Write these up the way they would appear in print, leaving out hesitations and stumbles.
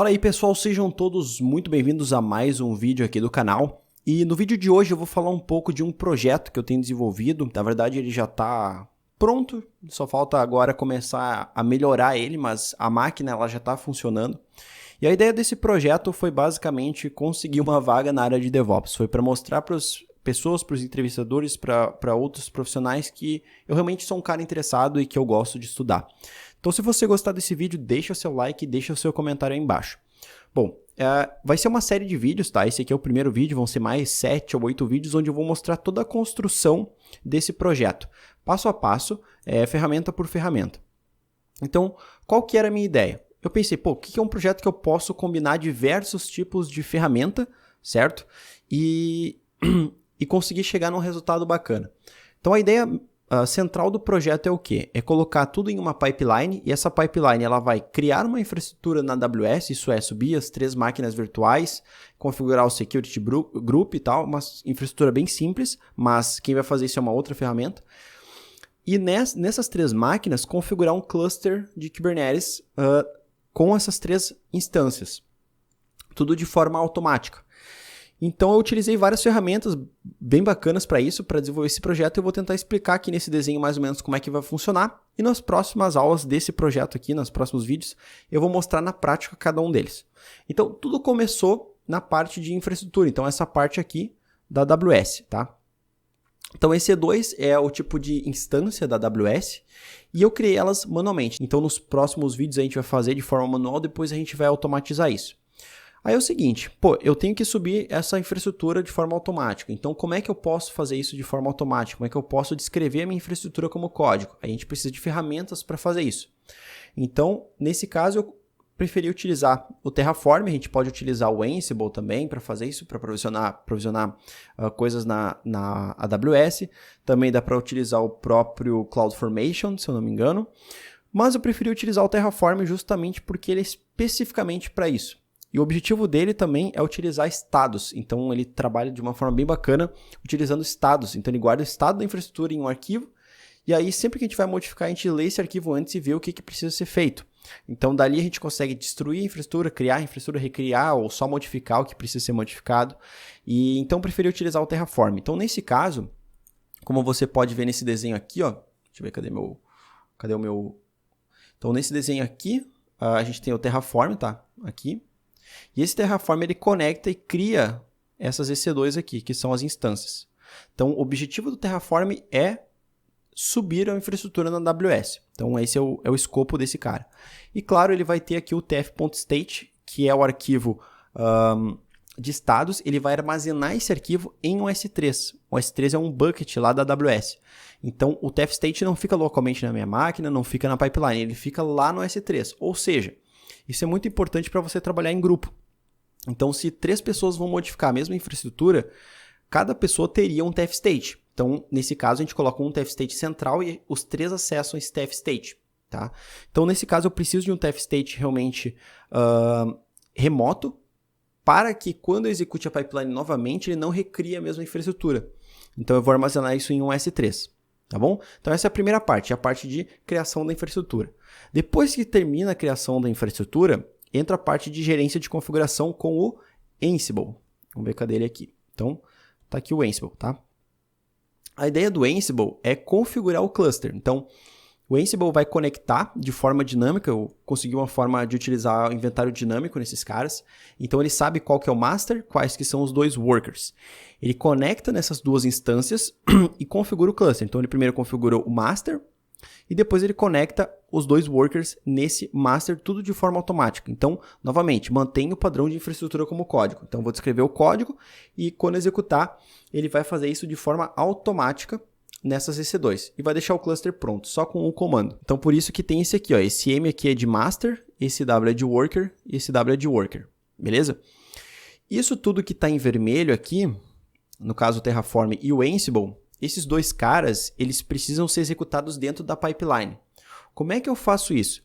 Fala aí pessoal, sejam todos muito bem-vindos a mais um vídeo aqui do canal. E no vídeo de hoje eu vou falar um pouco de um projeto que eu tenho desenvolvido. Na verdade ele já está pronto, só falta agora começar a melhorar ele, mas a máquina ela já está funcionando. E a ideia desse projeto foi basicamente conseguir uma vaga na área de DevOps. Foi para mostrar para as pessoas, para os entrevistadores, para outros profissionais que eu realmente sou um cara interessado e que eu gosto de estudar. Então, se você gostar desse vídeo, deixa o seu like e deixa o seu comentário aí embaixo. Bom, vai ser uma série de vídeos, tá? Esse aqui é o primeiro vídeo, vão ser mais 7 ou 8 vídeos onde eu vou mostrar toda a construção desse projeto, passo a passo, ferramenta por ferramenta. Então, qual que era a minha ideia? Eu pensei, o que é um projeto que eu posso combinar diversos tipos de ferramenta, certo? E conseguir chegar num resultado bacana. Então, a ideia central do projeto é o quê? É colocar tudo em uma pipeline, e essa pipeline ela vai criar uma infraestrutura na AWS, isso é, subir as 3 máquinas virtuais, configurar o Security Group e tal, uma infraestrutura bem simples, mas quem vai fazer isso é uma outra ferramenta. E nessas 3 máquinas, configurar um cluster de Kubernetes com essas 3 instâncias, tudo de forma automática. Então eu utilizei várias ferramentas bem bacanas para isso, para desenvolver esse projeto. Eu vou tentar explicar aqui nesse desenho mais ou menos como é que vai funcionar. E nas próximas aulas desse projeto aqui, nos próximos vídeos, eu vou mostrar na prática cada um deles. Então tudo começou na parte de infraestrutura, então essa parte aqui da AWS, tá? Então EC2 é o tipo de instância da AWS e eu criei elas manualmente. Então nos próximos vídeos a gente vai fazer de forma manual, depois a gente vai automatizar isso. Aí é o seguinte, eu tenho que subir essa infraestrutura de forma automática. Então, como é que eu posso fazer isso de forma automática? Como é que eu posso descrever a minha infraestrutura como código? A gente precisa de ferramentas para fazer isso. Então, nesse caso, eu preferi utilizar o Terraform. A gente pode utilizar o Ansible também para fazer isso, para provisionar coisas na AWS. Também dá para utilizar o próprio CloudFormation, se eu não me engano. Mas eu preferi utilizar o Terraform justamente porque ele é especificamente para isso. E o objetivo dele também é utilizar estados. Então ele trabalha de uma forma bem bacana utilizando estados. Então ele guarda o estado da infraestrutura em um arquivo. E aí sempre que a gente vai modificar, a gente lê esse arquivo antes e vê o que precisa ser feito. Então dali a gente consegue destruir a infraestrutura, criar a infraestrutura, recriar ou só modificar o que precisa ser modificado. E então eu preferi utilizar o Terraform. Então nesse caso, como você pode ver nesse desenho aqui, ó, deixa eu ver, cadê o meu... Então nesse desenho aqui, a gente tem o Terraform, tá? Aqui. E esse Terraform ele conecta e cria essas EC2 aqui, que são as instâncias. Então, o objetivo do Terraform é subir a infraestrutura na AWS. Então, esse é o escopo desse cara. E, claro, ele vai ter aqui o tf.state, que é o arquivo de estados. Ele vai armazenar esse arquivo em um S3. O S3 é um bucket lá da AWS. Então, o tf.state não fica localmente na minha máquina, não fica na pipeline, ele fica lá no S3. Ou seja, isso é muito importante para você trabalhar em grupo. Então, se 3 pessoas vão modificar a mesma infraestrutura, cada pessoa teria um tf-state. Então, nesse caso, a gente coloca um tf-state central e os 3 acessam esse tf-state. Tá? Então, nesse caso, eu preciso de um tf-state realmente remoto para que, quando eu execute a pipeline novamente, ele não recrie a mesma infraestrutura. Então, eu vou armazenar isso em um S3. Tá bom? Então essa é a primeira parte, a parte de criação da infraestrutura. Depois que termina a criação da infraestrutura, entra a parte de gerência de configuração com o Ansible. Vamos ver cadê ele aqui. Então, tá aqui o Ansible, tá? A ideia do Ansible é configurar o cluster. Então, o Ansible vai conectar de forma dinâmica. Eu consegui uma forma de utilizar o inventário dinâmico nesses caras. Então, ele sabe qual que é o master, quais que são os 2 workers. Ele conecta nessas 2 instâncias e configura o cluster. Então, ele primeiro configura o master e depois ele conecta os 2 workers nesse master, tudo de forma automática. Então, novamente, mantém o padrão de infraestrutura como código. Então, eu vou descrever o código e quando executar, ele vai fazer isso de forma automática nessas EC2 e vai deixar o cluster pronto, só com um comando. Então, por isso que tem esse aqui, ó, esse M aqui é de master, esse W é de worker e esse W é de worker, beleza? Isso tudo que está em vermelho aqui, no caso o Terraform e o Ansible, esses 2 caras, eles precisam ser executados dentro da pipeline. Como é que eu faço isso?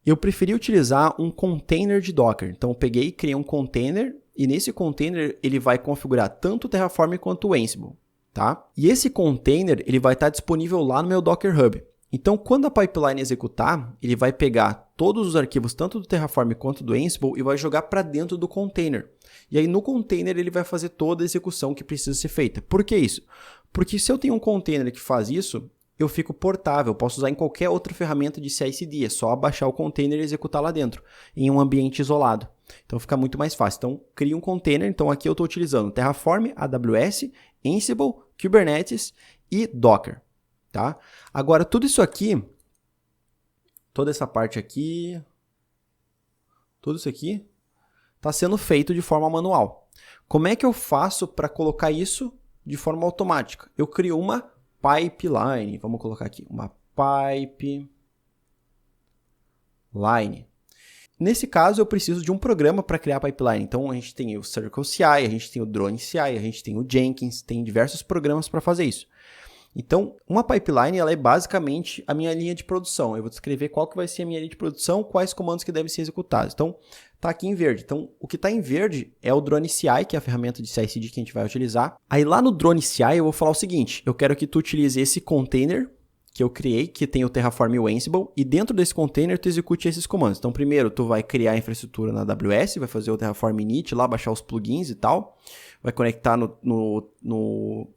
Eu preferi utilizar um container de Docker. Então, eu peguei e criei um container e nesse container ele vai configurar tanto o Terraform quanto o Ansible. Tá? E esse container ele vai estar disponível lá no meu Docker Hub. Então, quando a pipeline executar, ele vai pegar todos os arquivos, tanto do Terraform quanto do Ansible, e vai jogar para dentro do container. E aí, no container, ele vai fazer toda a execução que precisa ser feita. Por que isso? Porque se eu tenho um container que faz isso, eu fico portável, posso usar em qualquer outra ferramenta de CI/CD, é só baixar o container e executar lá dentro, em um ambiente isolado. Então, fica muito mais fácil. Então, cria um container. Então, aqui eu estou utilizando Terraform, AWS, Ansible, Kubernetes e Docker. Tá? Agora, tudo isso aqui, toda essa parte aqui, tudo isso aqui está sendo feito de forma manual. Como é que eu faço para colocar isso de forma automática? Eu crio uma pipeline, vamos colocar aqui, uma pipeline. Nesse caso, eu preciso de um programa para criar a pipeline. Então, a gente tem o CircleCI, a gente tem o DroneCI, a gente tem o Jenkins, tem diversos programas para fazer isso. Então, uma pipeline ela é basicamente a minha linha de produção. Eu vou descrever qual que vai ser a minha linha de produção, quais comandos que devem ser executados. Então, está aqui em verde. Então, o que está em verde é o DroneCI, que é a ferramenta de CI/CD que a gente vai utilizar. Aí lá no DroneCI eu vou falar o seguinte, eu quero que tu utilize esse container que eu criei, que tem o Terraform e o Ansible, e dentro desse container tu execute esses comandos. Então, primeiro tu vai criar a infraestrutura na AWS, vai fazer o Terraform init lá, baixar os plugins e tal, vai conectar no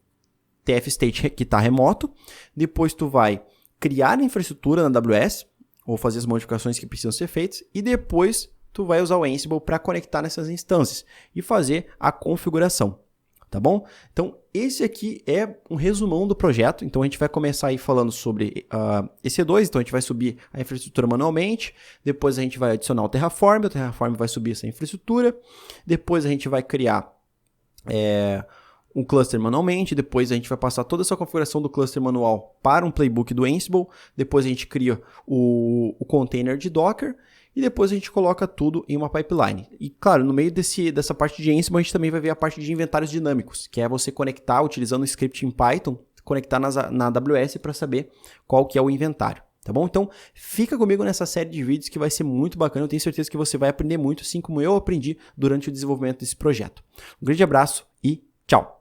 TF-State que está remoto, depois tu vai criar a infraestrutura na AWS, ou fazer as modificações que precisam ser feitas, e depois tu vai usar o Ansible para conectar nessas instâncias e fazer a configuração, tá bom? Então, esse aqui é um resumão do projeto, então a gente vai começar aí falando sobre EC2, então a gente vai subir a infraestrutura manualmente, depois a gente vai adicionar o Terraform vai subir essa infraestrutura, depois a gente vai criar um cluster manualmente, depois a gente vai passar toda essa configuração do cluster manual para um playbook do Ansible, depois a gente cria o container de Docker e depois a gente coloca tudo em uma pipeline. E claro, no meio dessa parte de Ansible a gente também vai ver a parte de inventários dinâmicos, que é você conectar utilizando o script em Python, conectar na AWS para saber qual que é o inventário. Tá bom? Então, fica comigo nessa série de vídeos que vai ser muito bacana. Eu tenho certeza que você vai aprender muito, assim como eu aprendi durante o desenvolvimento desse projeto. Um grande abraço e tchau!